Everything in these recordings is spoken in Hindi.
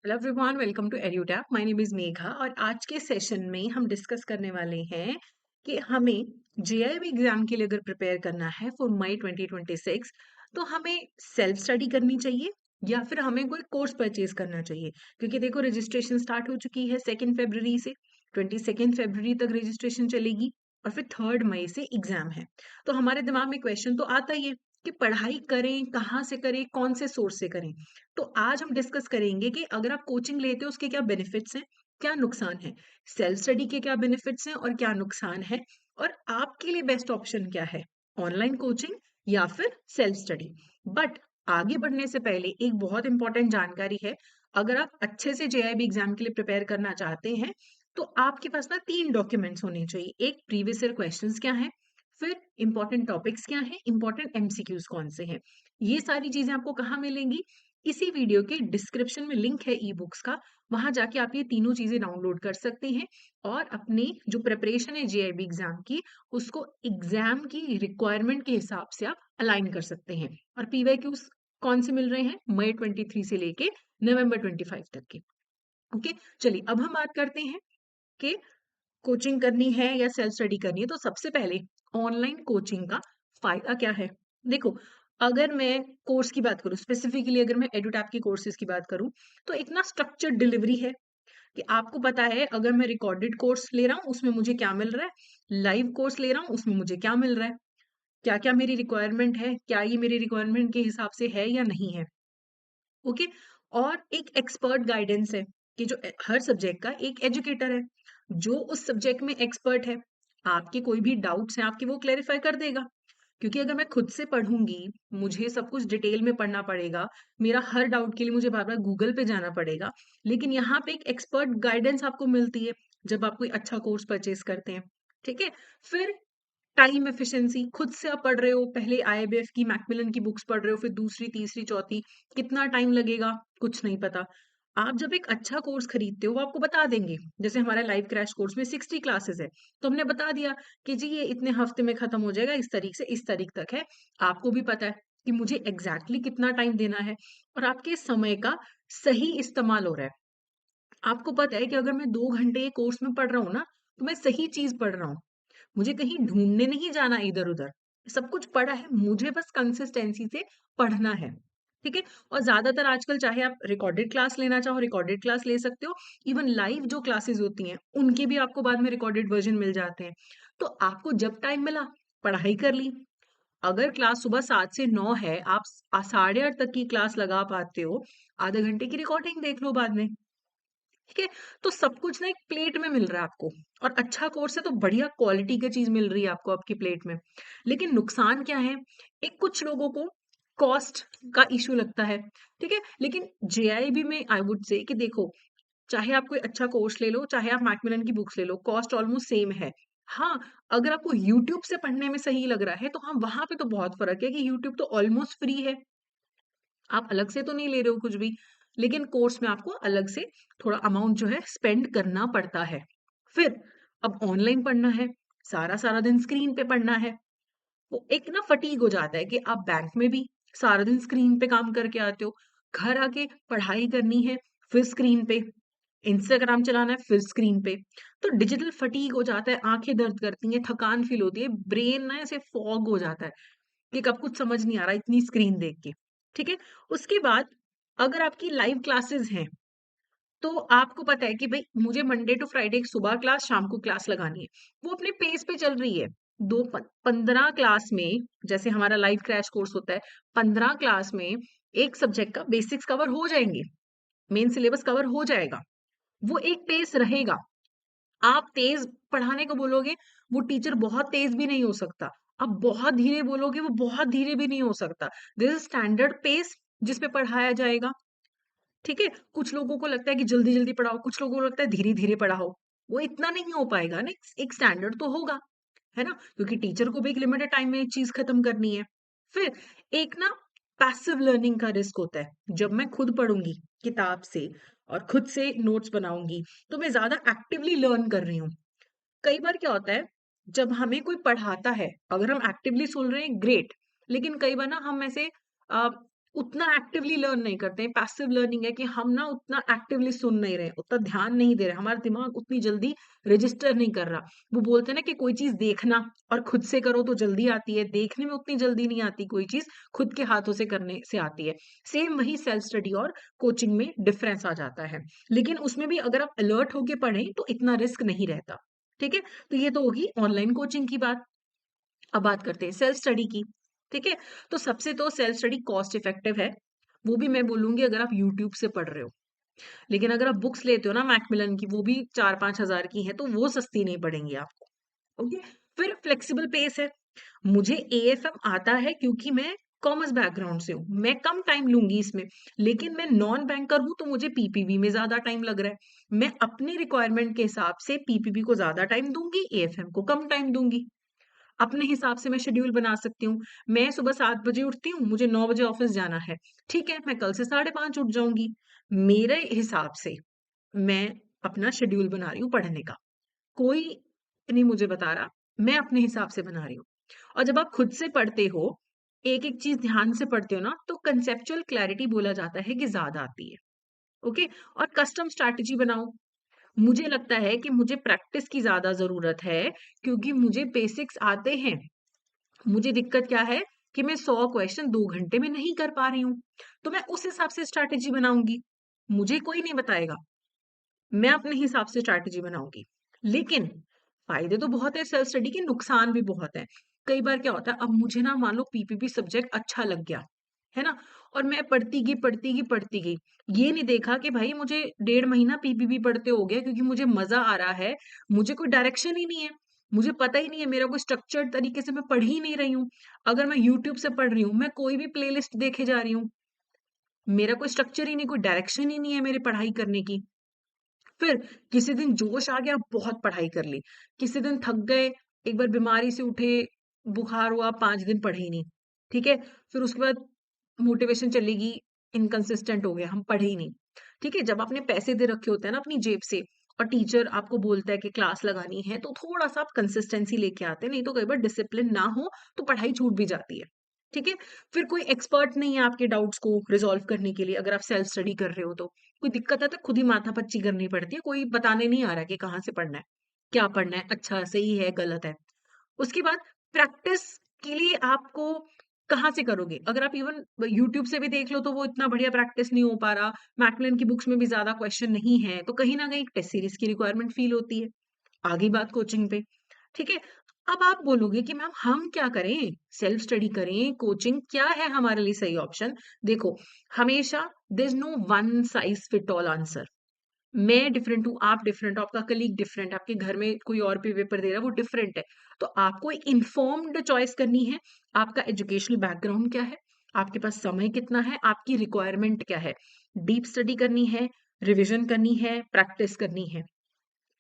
Hello everyone, welcome to Edutap. My name is Megha और आज के सेशन में हम डिस्कस करने वाले हैं कि हमें जेआईबी एग्जाम के लिए अगर प्रिपेयर करना है फॉर मई 2026 तो हमें सेल्फ स्टडी करनी चाहिए या फिर हमें कोई कोर्स परचेज करना चाहिए। क्योंकि देखो, रजिस्ट्रेशन स्टार्ट हो चुकी है 2 फरवरी से। 22 फरवरी तक रजिस्ट्रेशन चलेगी और फिर 3 मई से एग्जाम है। तो हमारे दिमाग में क्वेश्चन तो आता ही है कि पढ़ाई करें, कहाँ से करें, कौन से सोर्स से करें। तो आज हम डिस्कस करेंगे कि अगर आप कोचिंग लेते हो उसके क्या बेनिफिट्स हैं, क्या नुकसान है, सेल्फ स्टडी के क्या बेनिफिट्स हैं और क्या नुकसान है, और आपके लिए बेस्ट ऑप्शन क्या है, ऑनलाइन कोचिंग या फिर सेल्फ स्टडी। बट आगे बढ़ने से पहले एक बहुत इंपॉर्टेंट जानकारी है। अगर आप अच्छे से जेआईबी एग्जाम के लिए प्रिपेयर करना चाहते हैं तो आपके पास ना 3 डॉक्यूमेंट्स होने चाहिए। एक, प्रीवियस ईयर क्वेश्चंस क्या है, फिर इंपॉर्टेंट टॉपिक्स क्या है, इंपॉर्टेंट एमसीक्यूज कौन से हैं। ये सारी चीजें आपको कहाँ मिलेंगी? इसी वीडियो के डिस्क्रिप्शन में लिंक है ई बुक्स का। वहां जाके आप ये तीनों चीजें डाउनलोड कर सकते हैं और अपनी जो प्रिपरेशन है जेआईबी एग्जाम की, उसको एग्जाम की रिक्वायरमेंट के हिसाब से आप अलाइन कर सकते हैं। और पीवाईक्यूज कौन से मिल रहे हैं? मई 23 से लेके नवंबर 25 तक के। ओके, चलिए अब हम बात करते हैं कि कोचिंग करनी है या सेल्फ स्टडी करनी है। तो सबसे पहले ऑनलाइन कोचिंग का फायदा क्या है? देखो, अगर मैं कोर्स की बात करूं, स्पेसिफिकली अगर मैं एडुटैप के कोर्सेज की बात करूं, तो एक ना स्ट्रक्चर्ड डिलीवरी है कि आपको पता है अगर मैं रिकॉर्डेड कोर्स ले रहा हूँ उसमें मुझे क्या मिल रहा है, लाइव कोर्स ले रहा हूँ उसमें मुझे क्या मिल रहा है, क्या क्या मेरी रिक्वायरमेंट है, क्या ये मेरी रिक्वायरमेंट के हिसाब से है या नहीं है। ओके। और एक एक्सपर्ट गाइडेंस है कि जो हर सब्जेक्ट का एक एजुकेटर है जो उस सब्जेक्ट में एक्सपर्ट है। आपके कोई भी डाउट्स हैं आपके, वो क्लेरिफाई कर देगा। क्योंकि अगर मैं खुद से पढ़ूंगी, मुझे सब कुछ डिटेल में पढ़ना पड़ेगा, मेरा हर डाउट के लिए मुझे बार बार गूगल पे जाना पड़ेगा। लेकिन यहाँ पे एक एक्सपर्ट गाइडेंस आपको मिलती है जब आप कोई अच्छा कोर्स परचेज करते हैं। ठीक है। फिर टाइम एफिशिएंसी, खुद से आप पढ़ रहे हो, पहले आईबीएफ की, मैकमिलन की बुक्स पढ़ रहे हो, फिर दूसरी, तीसरी, चौथी, कितना टाइम लगेगा कुछ नहीं पता। आप जब एक अच्छा कोर्स खरीदते हो वो आपको बता देंगे। जैसे हमारा लाइव क्रैश कोर्स में 60 क्लासेस है, तो हमने बता दिया कि जी ये इतने हफ्ते में खत्म हो जाएगा, इस तारीख से इस तारीख तक है। आपको भी पता है कि मुझे एग्जैक्टली कितना टाइम देना है और आपके समय का सही इस्तेमाल हो रहा है। आपको पता है कि अगर मैं 2 घंटे कोर्स में पढ़ रहा हूँ ना, तो मैं सही चीज पढ़ रहा हूँ, मुझे कहीं ढूंढने नहीं जाना इधर-उधर। सब कुछ पढ़ा है, मुझे बस कंसिस्टेंसी से पढ़ना है। ठीक है? और ज़्यादातर आजकल चाहे आप रिकॉर्डेड क्लास लेना चाहो, रिकॉर्डेड क्लास ले सकते हो। इवन लाइव जो क्लासेस होती हैं, उनके भी आपको बाद में रिकॉर्डेड वर्ज़न मिल जाते हैं। तो आपको जब टाइम मिला, पढ़ाई कर ली। अगर क्लास सुबह 7 से 9 है, आप साढ़े 8 तक की क्लास लगा पाते हो, आधे घंटे की रिकॉर्डिंग देख लो बाद में। ठीक है। तो सब कुछ ना एक प्लेट में मिल रहा है आपको। और अच्छा कोर्स है तो बढ़िया क्वालिटी की चीज मिल रही है आपको आपकी प्लेट में। लेकिन नुकसान क्या है? एक कुछ लोगों को कॉस्ट का इशू लगता है। ठीक है। लेकिन जेआईबी में आई वुड से कि देखो, चाहे आप कोई अच्छा कोर्स ले लो, चाहे आप मैकमिलन की बुक्स ले लो, कॉस्ट ऑलमोस्ट सेम है। हाँ, अगर आपको यूट्यूब से पढ़ने में सही लग रहा है तो हाँ, वहां पे तो बहुत फर्क है कि यूट्यूब तो ऑलमोस्ट फ्री है। आप अलग से तो नहीं ले रहे हो कुछ भी। लेकिन कोर्स में आपको अलग से थोड़ा अमाउंट जो है स्पेंड करना पड़ता है। फिर अब ऑनलाइन पढ़ना है, सारा सारा दिन स्क्रीन पे पढ़ना है, वो एक ना फटीग हो जाता है कि आप बैंक में भी सारा दिन स्क्रीन पे काम करके आते हो, घर आके पढ़ाई करनी है, फिर स्क्रीन पे, इंस्टाग्राम चलाना है, फिर स्क्रीन पे। तो डिजिटल फटीग हो जाता है, आंखें दर्द करती हैं, थकान फील होती है, ब्रेन ना ऐसे फॉग हो जाता है कि कब कुछ समझ नहीं आ रहा इतनी स्क्रीन देख के। ठीक है। उसके बाद अगर आपकी लाइव क्लासेस हैं तो आपको पता है कि भाई मुझे मंडे टू फ्राइडे सुबह क्लास, शाम को क्लास लगानी है। वो अपने पेस पे चल रही है। 15 क्लास में, जैसे हमारा लाइव क्रैश कोर्स होता है, 15 क्लास में एक सब्जेक्ट का बेसिक्स कवर हो जाएंगे, मेन सिलेबस कवर हो जाएगा। वो एक पेस रहेगा। आप तेज पढ़ाने को बोलोगे, वो टीचर बहुत तेज भी नहीं हो सकता। आप बहुत धीरे बोलोगे, वो बहुत धीरे भी नहीं हो सकता। दिस इज स्टैंडर्ड पेस जिस पे पढ़ाया जाएगा। ठीक है। कुछ लोगों को लगता है कि जल्दी जल्दी पढ़ाओ, कुछ लोगों को लगता है धीरे धीरे पढ़ाओ। वो इतना नहीं हो पाएगा ना, एक स्टैंडर्ड तो होगा, है ना? क्योंकि टीचर को भी एक लिमिटेड टाइम में एक चीज खत्म करनी है। फिर एक ना पैसिव लर्निंग का रिस्क होता है। जब मैं खुद पढ़ूंगी किताब से और खुद से नोट्स बनाऊंगी तो मैं ज्यादा एक्टिवली लर्न कर रही हूँ। कई बार क्या होता है, जब हमें कोई पढ़ाता है, अगर हम एक्टिवली सुन रहे हैं, ग्रेट। लेकिन कई बार ना हम ऐसे उतना एक्टिवली लर्न नहीं करते हैं, पैसिव लर्निंग है कि हम ना उतना एक्टिवली सुन नहीं रहे, उतना ध्यान नहीं दे रहे, हमारा दिमाग उतनी जल्दी रजिस्टर नहीं कर रहा। वो बोलते हैं ना कि कोई चीज़ देखना और खुद से करो तो जल्दी आती है, देखने में उतनी जल्दी नहीं आती कोई चीज़, खुद के हाथों से करने से आती है। सेम वही सेल्फ स्टडी और कोचिंग में डिफरेंस आ जाता है। लेकिन उसमें भी अगर आप अलर्ट होके पढ़ें तो इतना रिस्क नहीं रहता, ठीक है? तो ये तो होगी ऑनलाइन कोचिंग की बात। अब बात करते हैं सेल्फ स्टडी की, ठीक है? तो सबसे तो सेल्फ स्टडी कॉस्ट इफेक्टिव है, वो भी मैं बोलूँगी अगर आप यूट्यूब से पढ़ रहे हो। लेकिन अगर आप बुक्स लेते हो ना मैकमिलन की, वो भी 4-5 हज़ार की हैं, तो वो सस्ती नहीं पड़ेंगी आपको, ओके? फिर फ्लेक्सिबल पेस है। मुझे एएफएम आता है क्योंकि मैं कॉमर्स बैकग्राउंड से हूँ, मैं कम टाइम लूँगी इसमें, लेकिन मैं नॉन बैंकर हूँ, तो मुझे पीपीबी में ज़्यादा टाइम लग रहा है। मैं अपनी रिक्वायरमेंट के हिसाब से पीपीबी को ज़्यादा टाइम दूँगी, एएफएम को कम टाइम दूँगी। अपने हिसाब से मैं शेड्यूल बना सकती हूँ। मैं सुबह 7 बजे उठती हूँ, मुझे 9 बजे ऑफ़िस जाना है। ठीक है, मैं कल से 5:30 उठ जाऊँगी। मेरे हिसाब से मैं अपना शेड्यूल बना रही हूँ पढ़ने का। कोई नहीं मुझे बता रहा, मैं अपने हिसाब से बना रही हूँ। और जब आप खुद से पढ़ते हो, एक-एक चीज़ ध्यान से पढ़ते हो ना, तो कंसेप्चुअल क्लैरिटी बोला जाता है कि ज़्यादा आती है। ओके? और कस्टम स्ट्रैटेजी बनाओ। मुझे लगता है कि मुझे प्रैक्टिस की ज़्यादा ज़रूरत है, क्योंकि मुझे बेसिक्स आते हैं। मुझे दिक्कत क्या है कि मैं 100 क्वेश्चन 2 घंटे में नहीं कर पा रही हूँ। तो मैं उस हिसाब से स्ट्रैटेजी बनाऊँगी। मुझे कोई नहीं बताएगा। मैं अपने हिसाब से स्ट्रैटेजी बनाऊँगी। लेकिन फ़ायदे तो बहुत है सेल्फ स्टडी के, नुकसान भी बहुत हैं। कई बार क्या होता है, अब मुझे ना मान लो पीपीपी सब्जेक्ट अच्छा लग गया, है ना? और मैं पढ़ती गई, पढ़ती गई, पढ़ती गई। ये नहीं देखा कि भाई मुझे 1.5 महीना पीपीपी पढ़ते हो गया क्योंकि मुझे मज़ा आ रहा है, मुझे कोई डायरेक्शन ही नहीं है। मुझे पता ही नहीं है, मेरा कोई स्ट्रक्चर्ड तरीके से मैं पढ़ ही नहीं रही हूँ। अगर मैं यूट्यूब से पढ़ रही हूँ, मैं कोई भी प्लेलिस्ट देखे जा रही हूँ। मेरा कोई स्ट्रक्चर ही नहीं, कोई डायरेक्शन ही नहीं है मेरी पढ़ाई करने की। फिर किसी दिन जोश आ गया, बहुत पढ़ाई कर ली। किसी दिन थक गए, एक बार बीमारी से उठे, बुखार हुआ, 5 दिन पढ़े ही नहीं। ठीक है? फिर उसके बाद मोटिवेशन चली गई, इनकंसिस्टेंट हो गए, हम पढ़े ही नहीं। ठीक है? जब आपने पैसे दे रखे होते हैं ना अपनी जेब से और टीचर आपको बोलता है कि क्लास लगानी है, तो थोड़ा-सा आप कंसिस्टेंसी लेके आते हैं, नहीं तो कई बार डिसिप्लिन ना हो, तो पढ़ाई छूट भी जाती है। ठीक है? फिर कोई एक्सपर्ट नहीं है आपके डाउट्स को रिज़ॉल्व करने के लिए, अगर आप सेल्फ स्टडी कर रहे हो तो। कोई दिक्कत है तो खुद ही माथापच्ची करनी पड़ती है, कोई बताने नहीं आ रहा कि कहाँ से पढ़ना है, क्या पढ़ना है, अच्छा, सही है, गलत है। उसके बाद प्रैक्टिस के लिए आपको कहाँ से करोगे? अगर आप इवन यूट्यूब से भी देख लो तो वो इतना बढ़िया प्रैक्टिस नहीं हो पा रहा, मैकमिलन की बुक्स में भी ज़्यादा क्वेश्चन नहीं है, तो कहीं न कहीं एक टेस्ट सीरीज़ की रिक्वायरमेंट फ़ील होती है। आ गई बात कोचिंग पे, ठीक है? अब आप बोलोगे कि मैम हम क्या करें? सेल्फ स्टडी करें, कोचिंग क्या है हमारे लिए सही ऑप्शन? देखो, हमेशा there is no one size fit all answer. मैं डिफरेंट हूँ, आप डिफरेंट हो, आपका कलीग डिफरेंट है, आपके घर में कोई और भी पेपर दे रहा है, वो डिफरेंट है। तो आपको एक इन्फॉर्म्ड चॉइस करनी है। आपका एजुकेशनल बैकग्राउंड क्या है? आपके पास समय कितना है? आपकी रिक्वायरमेंट क्या है? डीप स्टडी करनी है, रिविजन करनी है, प्रैक्टिस करनी है।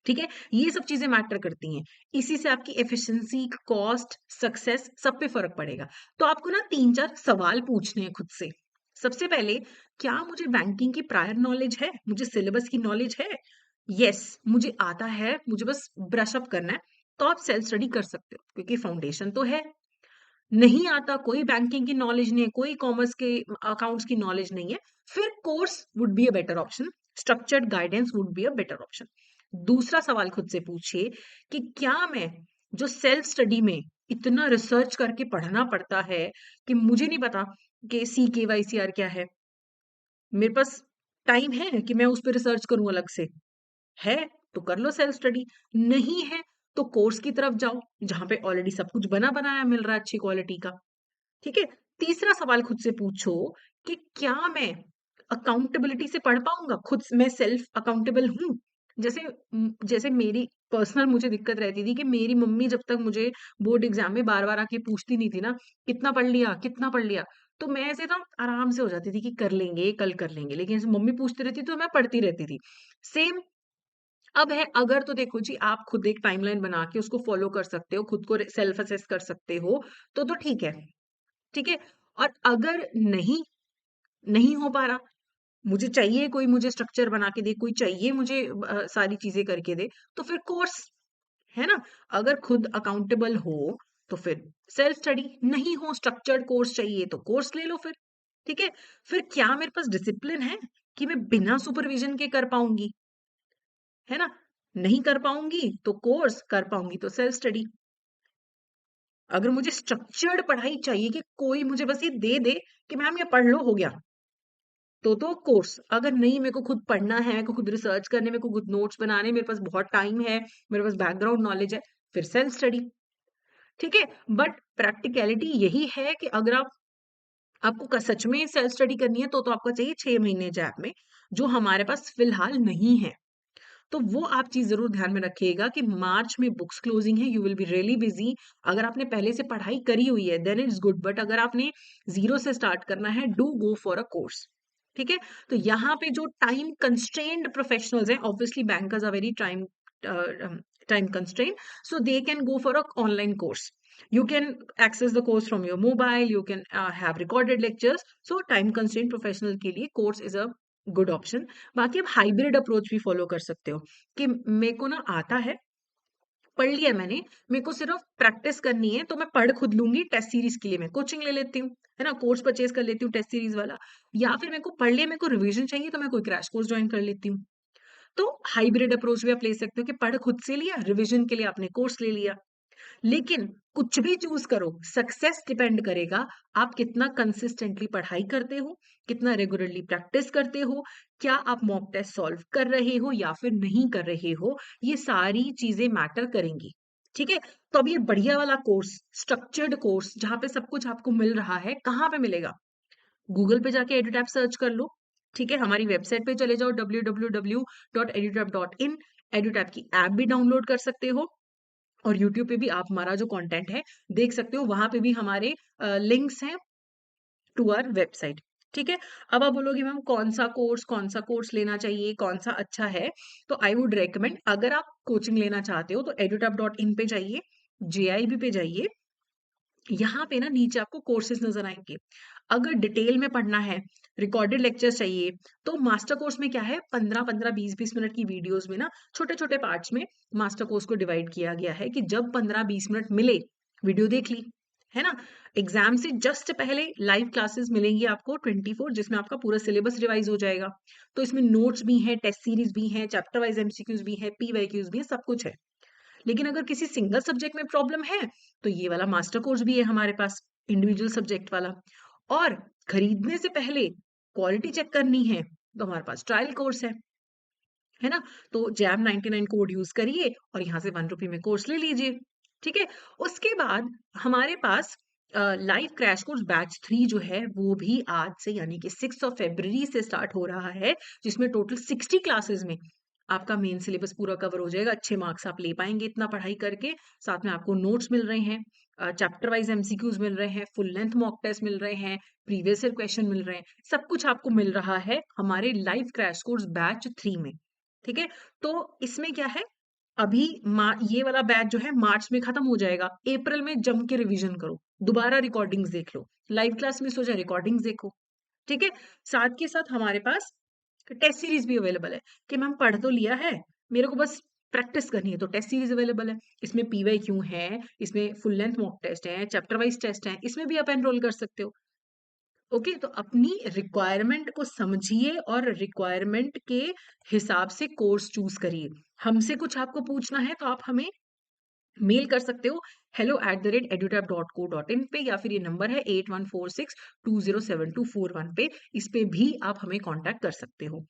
ठीक है? ये सब चीज़ें मैटर करती हैं। इसी से आपकी एफिशिएंसी, कॉस्ट, सक्सेस सब पे फ़र्क पड़ेगा। तो आपको ना 3-4 सवाल पूछने हैं खुद से। सबसे पहले, क्या मुझे बैंकिंग की प्रायर नॉलेज है? मुझे सिलेबस की नॉलेज है? येस, मुझे आता है, मुझे बस ब्रश अप करना है। तो आप सेल्फ स्टडी कर सकते हो क्योंकि फाउंडेशन तो है। नहीं आता, कोई बैंकिंग की नॉलेज नहीं है, कोई कॉमर्स के अकाउंट्स की नॉलेज नहीं है, फिर course would be a better option, structured guidance would be a better option. दूसरा सवाल खुद से पूछिए कि क्या मैं जो सेल्फ स्टडी में इतना रिसर्च करके पढ़ना पड़ता है कि मुझे नहीं पता कि CKYCR क्या मेरे पास टाइम है कि मैं उस पे रिसर्च करूं अलग से? है तो कर लो सेल्फ स्टडी, नहीं है तो कोर्स की तरफ जाओ जहां पे ऑलरेडी सब कुछ बना बनाया मिल रहा है अच्छी क्वालिटी का। ठीक है? तीसरा सवाल खुद से पूछो कि क्या मैं अकाउंटेबिलिटी से पढ़ पाऊँगा? खुद स मैं सेल्फ अकाउंटेबल हूँ? जैसे मेरी पर्सनल मुझे दिक्कत रहती थी कि मेरी मम्मी जब तक मुझे बोर्ड एग्ज़ाम में बार-बार आके पूछती नहीं थी ना, कितना पढ़ लिया? कितना पढ़ लिया? तो मैं ऐसे ना आराम से हो जाती थी कि कर लेंगे, कल कर लेंगे। लेकिन ऐसे मम्मी पूछती रहती तो मैं पढ़ती रहती थी। सेम अब है, अगर तो देखो जी आप खुद एक टाइमलाइन बना के उसको फ़ॉलो कर सकते हो, खुद को रे सेल्फ असेस कर सकते हो, तो ठीक है। ठीक है? और अगर नहीं हो पा रहा, मुझे चाहिए कोई मुझे स्ट्रक्चर बना के दे, कोई चाहिए मुझे सारी चीज़ें करके दे, तो फिर कोर्स, है ना? अगर खुद अकाउंटेबल हो, तो फिर सेल्फ स्टडी, नहीं हो स्ट्रक्चर्ड कोर्स चाहिए तो कोर्स ले लो फिर। ठीक है? फिर क्या मेरे पास डिसिप्लिन है कि मैं बिना सुपरविज़न के कर पाऊँगी, है ना? नहीं कर पाऊँगी तो कोर्स, कर पाऊँगी तो सेल्फ स्टडी। अगर मुझे स्ट्रक्चर्ड पढ़ाई चाहिए कि कोई मुझे बस ये दे दे कि मैम ये पढ़ लो हो गया, तो कोर्स। अगर नहीं मेरे को खुद पढ़ना है, मेरे को खुद रिसर्च करने, मेरे को खुद नोट्स बनाने, मेरे पास बहुत टाइम है, मेरे पास बैकग्राउंड नॉलेज है, फिर सेल्फ स्टडी, ठीक है? बट प्रैक्टिकैलिटी यही है कि अगर आपको सच में सेल्फ स्टडी करनी है तो आपको चाहिए 6 महीने गैप में, जो हमारे पास फिलहाल नहीं है। तो वो आप चीज़ ज़रूर ध्यान में रखिएगा कि मार्च में बुक्स क्लोजिंग है, you will be really busy. अगर आपने पहले से पढ़ाई करी हुई है देन इट्स गुड, बट अगर आपने ज़ीरो से स्टार्ट करना है, do go for a course, ठीक है? तो यहाँ पे जो टाइम कंस्ट्रेंड प्रोफेशनल्स हैं, obviously bankers are very time constraint, so they can go for a online course. You can access the course from your mobile, you can have recorded lectures. So time constraint professional के लिए course is a good option. बाकी आप हाइब्रिड अप्रोच भी फॉलो कर सकते हो कि मेरे को ना आता है, पढ़ लिया मैंने, मेरे को सिर्फ प्रैक्टिस करनी है तो मैं पढ़ खुद लूंगी, टेस्ट सीरीज के लिए मैं कोचिंग ले लेती हूँ, है ना, कोर्स परचेज कर लेती हूँ टेस्ट सीरीज वाला। या फिर मेरे को पढ़ लिया, मेरे को रिवीजन चाहिए तो मैं कोई क्रैश कोर्स ज्वाइन कर लेती हूँ। तो हाइब्रिड अप्रोच भी आप ले सकते हो कि पढ़ खुद से लिया, रिवीजन के लिए आपने कोर्स ले लिया। लेकिन कुछ भी चूज करो, सक्सेस डिपेंड करेगा आप कितना कंसिस्टेंटली पढ़ाई करते हो, कितना रेगुलरली प्रैक्टिस करते हो, क्या आप मॉक टेस्ट सॉल्व कर रहे हो या फिर नहीं कर रहे हो। ये सारी चीजें मैटर करेंगी, ठीक है? तो अब ये बढ़िया वाला कोर्स, स्ट्रक्चर्ड कोर्स जहाँ पे सब कुछ आपको मिल रहा है, कहाँ पे मिलेगा? गूगल पे जाके एडुटैप सर्च कर लो, ठीक है? हमारी वेबसाइट पे चले जाओ www.edutap.in। एडुटैप की ऐप भी डाउनलोड कर सकते हो और यूट्यूब पे भी आप हमारा जो कंटेंट है देख सकते हो, वहां पे भी हमारे लिंक्स हैं टू आवर वेबसाइट, ठीक है? अब आप बोलोगे मैम कौन सा कोर्स लेना चाहिए, कौन सा अच्छा है? तो आई वुड रेकमेंड, अगर आप कोचिंग लेना चाहते हो तो edutap.in पे जाइए, JIB पे जाइए। यहाँ पे ना नीचे आपको कोर्सेज नजर आएंगे। अगर डिटेल में पढ़ना है, रिकॉर्डेड लेक्चर्स चाहिए, तो मास्टर कोर्स में क्या है, 15-15 20-20 मिनट की वीडियोस में ना छोटे छोटे पार्ट्स में मास्टर कोर्स को डिवाइड किया गया है कि जब 15-20 मिनट मिले, वीडियो देख ली, है ना? एग्जाम से जस्ट पहले लाइव क्लासेस मिलेंगी आपको 24, जिसमें आपका पूरा सिलेबस रिवाइज हो जाएगा। तो इसमें नोट्स भी हैं, टेस्ट सीरीज भी हैं, चैप्टर वाइज MCQs भी हैं, PYQs भी हैं, सब कुछ है। लेकिन अगर किसी सिंगल सब्जेक्ट में प्रॉब्लम है तो ये वाला मास्टर कोर्स भी है हमारे पास, इंडिविजुअल सब्जेक्ट वाला। और खरीदने से पहले क्वालिटी चेक करनी है तो हमारे पास ट्रायल कोर्स है ना? तो जैम 99 कोड यूज करिए और यहाँ से 1 रुपए में कोर्स ले लीजिए, ठीक है? उसके बाद हमारे पास लाइव क्रैश कोर्स बैच 3 जो है वो भी आज से यानी कि 6 फरवरी से स्टार्ट हो रहा है, जिसमें टोटल 60 क्लासेस में आपका मेन सिलेबस पूरा कवर हो जाएगा। अच्छे मार्क्स आप ले पाएंगे इतना पढ़ाई करके। साथ में आपको नोट्स मिल रहे हैं, चैप्टर वाइज MCQs मिल रहे हैं, फुल लेंथ मॉक टेस्ट मिल रहे हैं, प्रीवियस ईयर क्वेश्चन मिल रहे हैं, सब कुछ आपको मिल रहा है हमारे लाइव क्रैश कोर्स बैच 3 में, ठीक है? तो इसमें क्या है, अभी ये वाला बैच जो है मार्च में खत्म हो जाएगा, अप्रैल में जम के रिवीजन करो, दोबारा रिकॉर्डिंग्स देख लो, लाइव क्लास मिस हो जाए रिकॉर्डिंग्स देखो, ठीक है? साथ के साथ हमारे पास टेस्ट सीरीज भी अवेलेबल है कि मैम पढ़ तो लिया है, मेरे को बस प्रैक्टिस करनी है, तो टेस्ट सीरीज अवेलेबल है। इसमें PYQ है, इसमें फुल लेंथ मॉक टेस्ट है, चैप्टर वाइज टेस्ट है, इसमें भी आप एनरोल कर सकते हो। ओके, तो अपनी रिक्वायरमेंट को समझिए और रिक्वायरमेंट के हिसाब से कोर्स चूज करिए। हमसे कुछ आपको पूछना है तो आप हमें मेल कर सकते हो hello@edutap.co.in पे, या फिर ये नंबर है 8146207241 पे, इस पे भी आप हमें कांटेक्ट कर सकते हो।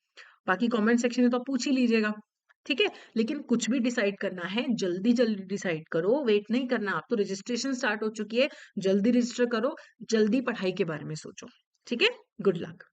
बाकी कमेंट सेक्शन में तो आप पूछ ही लीजिएगा, ठीक है? लेकिन कुछ भी डिसाइड करना है जल्दी जल्दी डिसाइड करो, वेट नहीं करना। आप तो रजिस्ट्रेशन स्टार्ट हो चुकी है, जल्दी रजिस्टर करो, जल्दी पढ़ाई के बारे में सोचो, ठीक है? Good luck.